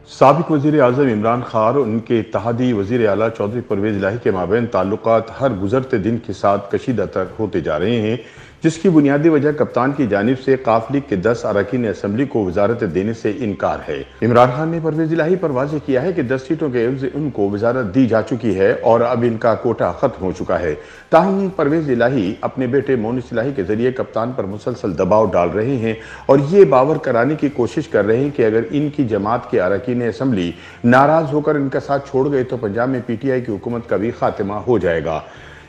साबिक वज़ीर-ए-आज़म इमरान खान और उनके इत्तेहादी वज़ीर आला चौधरी परवेज़ इलाही के माबैन ताल्लुकात हर गुज़रते दिन के साथ कशीदातर होते जा रहे हैं, जिसकी बुनियादी वजह कप्तान की जानिब से काफ लीग के 10 अरकान असम्बली को वज़ारत देने से इनकार है। इमरान खान ने परवेज़ इलाही पर वाज़ेह किया है कि 10 सीटों के एवज़ उनको वज़ारत दी जा चुकी है और अब इनका कोटा ख़त्म हो चुका है। ताहम परवेज़ इलाही अपने बेटे मोनिस इलाही के ज़रिए कप्तान पर मुसलसल दबाव डाल रहे हैं और ये बावर कराने की कोशिश कर रहे हैं कि अगर इनकी जमात के अरकान असम्बली नाराज़ होकर इनका साथ छोड़ गए तो पंजाब में PTI की हुकूमत का भी खात्मा हो जाएगा।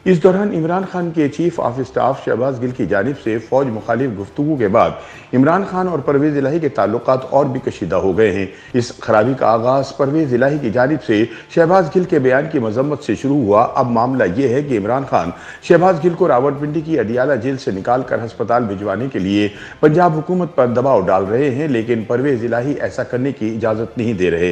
इस दौरान इमरान खान के chief of staff Shahbaz Gill की जानिब से फौज मुखालिफ गुफ्तगू के बाद इमरान खान और परवेज़ इलाही के ताल्लुकात और भी कशीदा हो गए हैं। इस खराबी का आगाज़ परवेज़ इलाही की जानिब से शहबाज गिल के बयान की मजम्मत से शुरू हुआ। अब मामला ये है कि इमरान खान शहबाज गिल को रावलपिंडी की अडियाला जेल से निकाल कर हस्पताल भिजवाने के लिए पंजाब हुकूमत पर दबाव डाल रहे हैं, लेकिन परवेज़ इलाही ऐसा करने की इजाज़त नहीं दे रहे।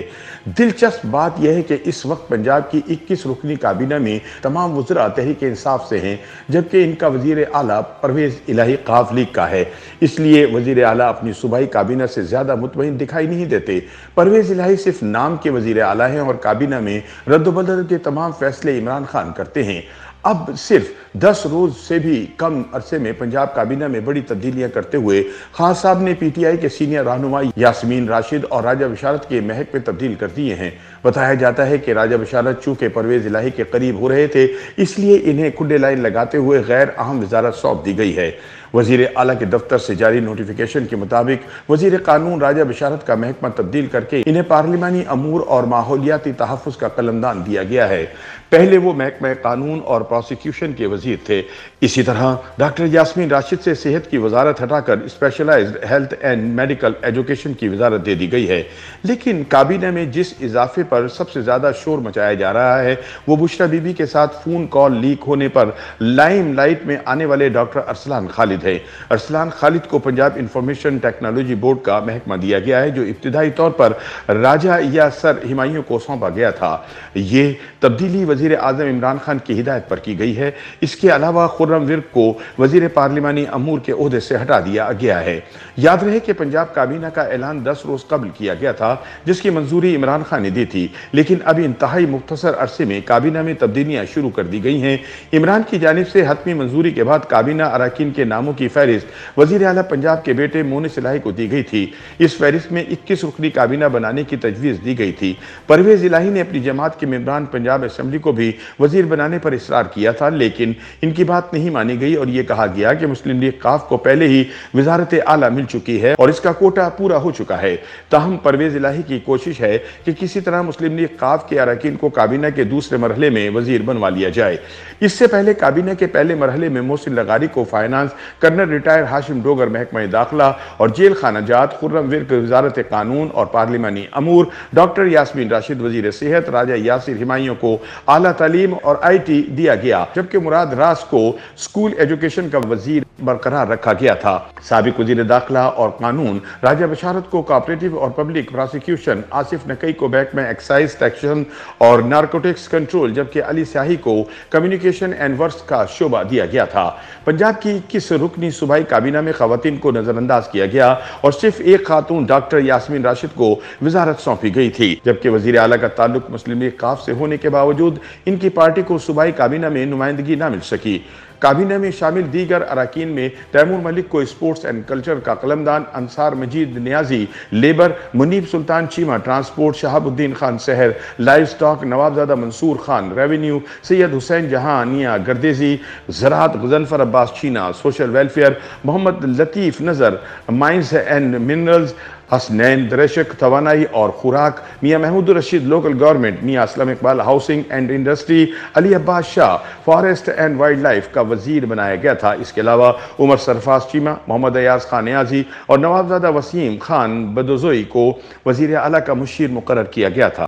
दिलचस्प बात यह है कि इस वक्त पंजाब की 21 रुकनी काबीना में तमाम वज़रा तहरीक इंसाफ से हैं, जबकि इनका वज़ीर आला परवेज़ इलाही काफ लीग का है। इसलिए वज़ीर आला अपनी सूबाई काबीना से ज़्यादा मुतमईन दिखाई नहीं देते। परवेज़ इलाही सिर्फ नाम के वज़ीर आला हैं और काबीना में रद्द-बदल के तमाम फैसले इमरान खान करते हैं। अब सिर्फ 10 रोज से भी कम अरसे में पंजाब काबीना में बड़ी तब्दीलियां करते हुए खान साहब ने PTI के सीनियर रहनुमा यास्मीन राशिद और राजा बशारत के महक में तब्दील कर दिए हैं। बताया जाता है कि राजा बशारत चूंकि परवेज़ इलाही के करीब हो रहे थे, इसलिए इन्हें खुले लाइन लगाते हुए गैर अहम वज़ारत सौंप दी गई है। वज़ीर आला के दफ्तर से जारी नोटिफिकेशन के मुताबिक वज़ीर कानून राजा बशारत का महकमा तब्दील करके इन्हें पार्लिमानी अमूर और माहौलियाती तहफ़्फ़ुज़ का कलमदान दिया गया है। पहले वो महकमा कानून और प्रोसिक्यूशन के वज़ीर थे। इसी तरह डॉक्टर यास्मीन राशिद से सेहत की वजारत हटाकर specialised health and medical education की वजारत दे दी गई है। लेकिन काबीना में जिस इजाफे पर सबसे ज़्यादा शोर मचाया जा रहा है वो बुशरा बीबी के साथ फ़ोन कॉल लीक होने पर लाइम लाइट में आने वाले डॉक्टर अरसलान खालिद है। अरसलान खालिद को पंजाब इंफॉर्मेशन टेक्नोलॉजी बोर्ड का महकमा दिया गया है, जो इब्तिदाई तौर पर राजा या सर हिमायूं को सौंपा गया था। ये तब्दीली वज़ीर आज़म इमरान खान की हिदायत पर की गई है। इसके अलावा खुर्रम विर्क को वज़ीर पार्लिमानी अमूर के ओहदे से हटा दिया गया है। याद रहे कि पंजाब काबीना का ऐलान 10 रोज कबल किया गया था, जिसकी मंजूरी इमरान खान ने दी थी, लेकिन अब इंतहाई मुख्तसर अरसे में काबीना में तब्दीलियां शुरू कर दी गई हैं। इमरान की जानिब से हतमी मंजूरी के बाद काबीना अरकान के नामों की फहरिस्त वज़ीर आला पंजाब के बेटे मोनिस इलाही को दी गई थी। इस फहरिस्त में 21 रुकनी काबीना बनाने की तजवीज़ दी गई थी। परवेज़ इलाही ने अपनी जमात के मेंबरान पंजाब असम्बली को भी वज़ीर बनाने पर इसरार किया था, लेकिन इनकी बात नहीं मानी गई और ये कहा गया कि मुस्लिम लीग काफ को पहले ही वज़ारत आला मिल चुकी है और इसका कोटा पूरा हो चुका है। ताहम परवेज़ इलाही की कोशिश है कि किसी तरह मुस्लिम लीग काफ के अरकान को काबीना के दूसरे मरहले में वज़ीर बनवा लिया जाए। इससे पहले काबीना के पहले मरहले में मोहसिन लगारी को finance, colonel retire Hashim Dogar महकमा दाखिला और जेल खानाजात, खुर्रम विर्क वज़ारत कानून और पार्लिमानी अमूर, डॉक्टर यास्मीन राशिद वज़ीर सेहत, राजा यासिर हिमायूं को आला तालीम और IT दिया गया, जबकि मुराद रास को स्कूल एजुकेशन का वज़ीर बरकरार रखा गया था। साबिक वज़ीर दाखिला और कानून राजा बशारत को कोऑपरेटिव और पब्लिक प्रोसिक्यूशन, आसिफ नकई को महकमा एक्साइज टैक्सेशन और नारकोटिक्स कंट्रोल, जबकि अली स्याही को कम्युनिकेशन एंड वर्क्स का शोबा दिया गया था। पंजाब की 21 रुकनी सूबाई काबीना में खवातीन को नजरअंदाज किया गया और सिर्फ एक खातून डॉक्टर यास्मीन राशिद को वजारत सौंपी गई थी, जबकि वज़ीर आला का ताल्लुक मुस्लिम लीग काफ से होने के बावजूद इनकी पार्टी को सूबाई काबीना में नुमाइंदगी न मिल सकी। काबीना में शामिल दीगर अरकान में तैमूर मलिक को स्पोर्ट्स एंड कल्चर का कलमदान, अंसार मजीद नियाजी लेबर, मुनीब सुल्तान चीमा ट्रांसपोर्ट, शहाबुद्दीन खान शहर livestock, Nawabzada Mansoor Khan revenue, Syed Hussain Jahania Gardezi ज़राअत, गुज़नफर Abbas चीना सोशल वेलफेयर, मोहम्मद लतीफ़ नज़र माइंस एंड मिनरल्स, हसनैन दरेशक तवानाई और खुराक, मियाँ महमूद रशीद लोकल गवर्नमेंट, मियाँ Aslam Iqbal housing and industry, Ali Abbas Shah forest and wild life का वजीर बनाया गया था। इसके अलावा उमर सरफाज चीमा, मोहम्मद अयाज खान नियाजी और नवाबजादा वसीम खान बदोजोई को वजीर आला का मुशीर मुकर्रर किया गया था।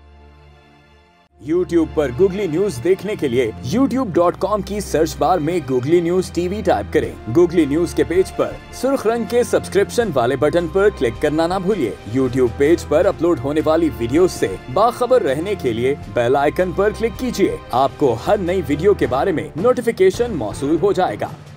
YouTube पर गूगली न्यूज देखने के लिए youtube.com की सर्च बार में गूगली न्यूज TV टाइप करें। गूगली न्यूज के पेज पर सुर्ख रंग के सब्सक्रिप्शन वाले बटन पर क्लिक करना ना भूलिए। YouTube पेज पर अपलोड होने वाली वीडियोस से बाखबर रहने के लिए बेल आइकन पर क्लिक कीजिए। आपको हर नई वीडियो के बारे में नोटिफिकेशन मौसूल हो जाएगा।